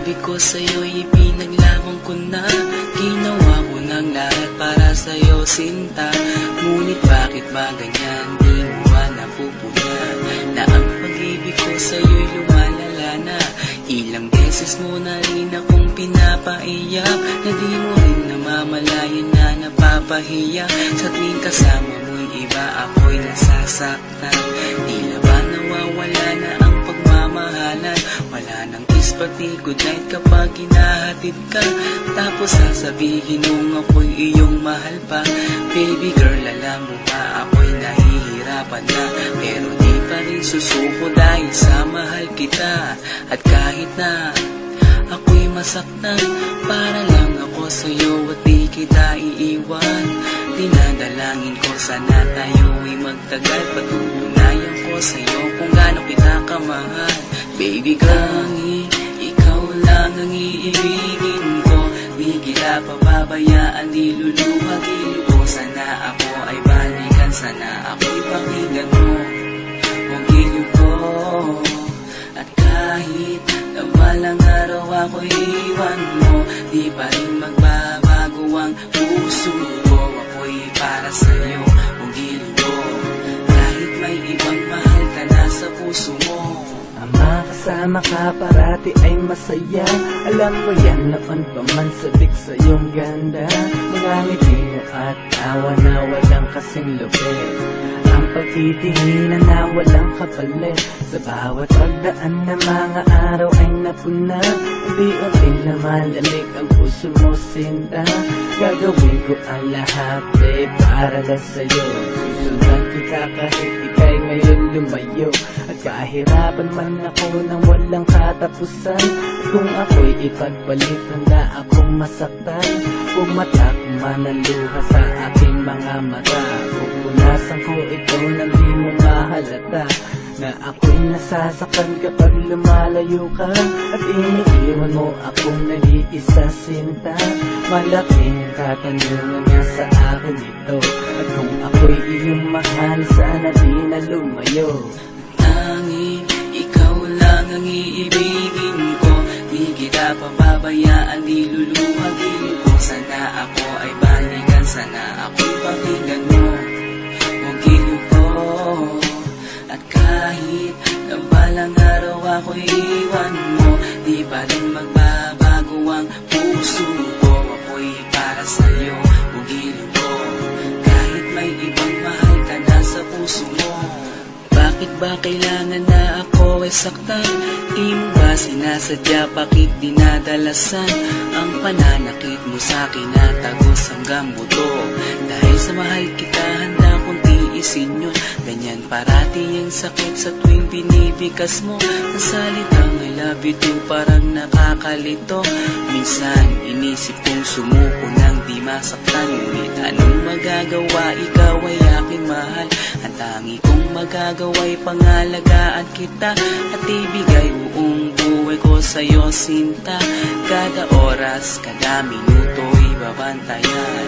pag-ibig ko sa'yo'y ipinaglaban ko na. Ginawa ko ng lahat para sa'yo, sinta. Ngunit bakit ba ganyan, di mo ba napupuna na ang pag-ibig ko sa'yo'y lumalala na? Ilang beses mo na rin akong pinapaiyak, na di mo rin namamalayan na napapahiya. Sa tuwing kasama mo'y iba, ako'y nasasaktan. Tila ba nawawala na ang pagmamahalan? Wala nang kiss pati good night kapag hinahatid ka. Tapos sasabihin mong ako'y iyong mahal pa. Baby girl, alam mo ba ako'y nahihirapan na, pero di pa rin susuko dahil sa mahal kita. At kahit na ako'y masaktan, para lang ako sa'yo at di kita iiwan. Dinadalangin ko sana tayo'y magtagal, patutunayan ko sa'yo kung gaano kita kamahal. Baby girl, ikaw lang ang iibigin ko, di kita pababayaan, di luluhagin ko. Sana ako ay balikan, sana ako'y pakinggan mo, huwag giliw ko. At kahit na balang araw ako'y iwan mo, di pa rin magbabago ang puso ko. Ako'y para sa'yo, huwag giliw ko. Kahit may ibang mahal ka na sa puso mo. Ang makasama ka parati ay masaya. Alam ko yan noon pa man sabik sa iyong ganda. Mga ngiti mo at tawa na walang kasing lupit. Ang pagtitinginan na walang kapalit. Sa bawat pagdaan na mga araw ay napuna. Unti-unting lumalamig ang puso mo, sinta. Gagawin ko ang lahat para lang sa'yo. Susundan kita kahit ika'y ngayon lumayo. At kahirapan man ako nang walang katapusan. Kung ako'y ipagpalit, handa akong masaktan. Pumatak man ang luha sa aking mga mata. Pupunasan ko ito nang di mo mahalata, na ako'y nasasaktan kapag lumalayo ka. At iniiwan mo akong nag-iisa, sinta. Malaking katanungan nga sa akin ito. At kung ako'y iyong mahal, sana di na lumayo. Tanging ikaw lang ang iibigin ko, di kita pababayaan, di luluhagin ko. Sana ako ay balikan, sana ako'y pakinggan mo, huwag giliw ko. At kahit na balang araw ako'y iwan mo, di pa rin magbabago ang puso ko. Ako'y para sa'yo, huwag giliw ko. Kahit may ibang mahal ka na sa puso mo. Bakit ba kailangan na ako ay saktan? Di mo ba sinasadya, bakit dinadalasan ang pananakit mo sa'kin na tagos hanggang buto? Dahil sa mahal kita, handa kong tiisin yun. Ganyan parati ang sakit sa tuwing binibigas mo. Ang salitang I love you too parang nakakalito. Minsan inisip kong sumuko nang di masaktan. Ngunit anong magagawa, ikaw ay aking mahal. Ang tangi kong magagawa'y pangalagaan kita at ibigay buong buhay ko sa'yo, sinta. Kada oras, kada minuto'y babantayan.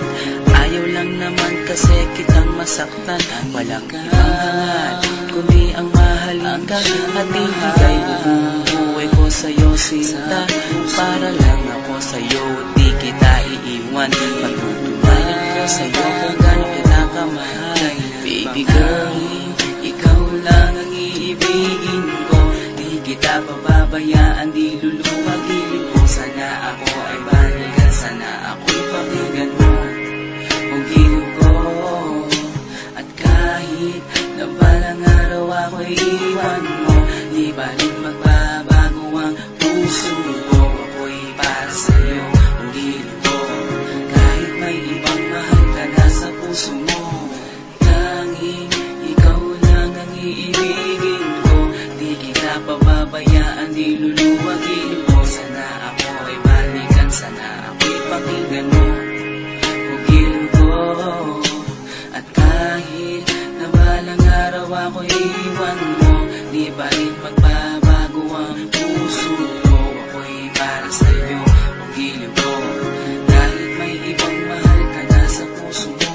Ayaw lang naman kasi kitang masaktan. Walang ibang hangad, kundi ang mahalin ka. At ibigay buong buhay ko sa'yo, sinta. Para lang ako sa'yo at di kita iiwan. Pagtutunayan ko sa'yo kung gaano kita kamahal. Baby girl, ikaw lang ang iibigin ko, di kita pababayaan, di luluhagin ko. Sana ako ay balikan, sana ako'y pakinggan mo, huwag giliw ko. At kahit na balang araw ako'y iwan mo, di ba rin magbabago ang puso ko. Ako'y para sa'yo, huwag giliw ko. Kahit may ibang mahal ka na sa puso mo. Ikaw lang ang iibigin ko, di kita pababayaan, di luluhagin ko. Sana ako ay balikan, sana ako'y pakinggan mo,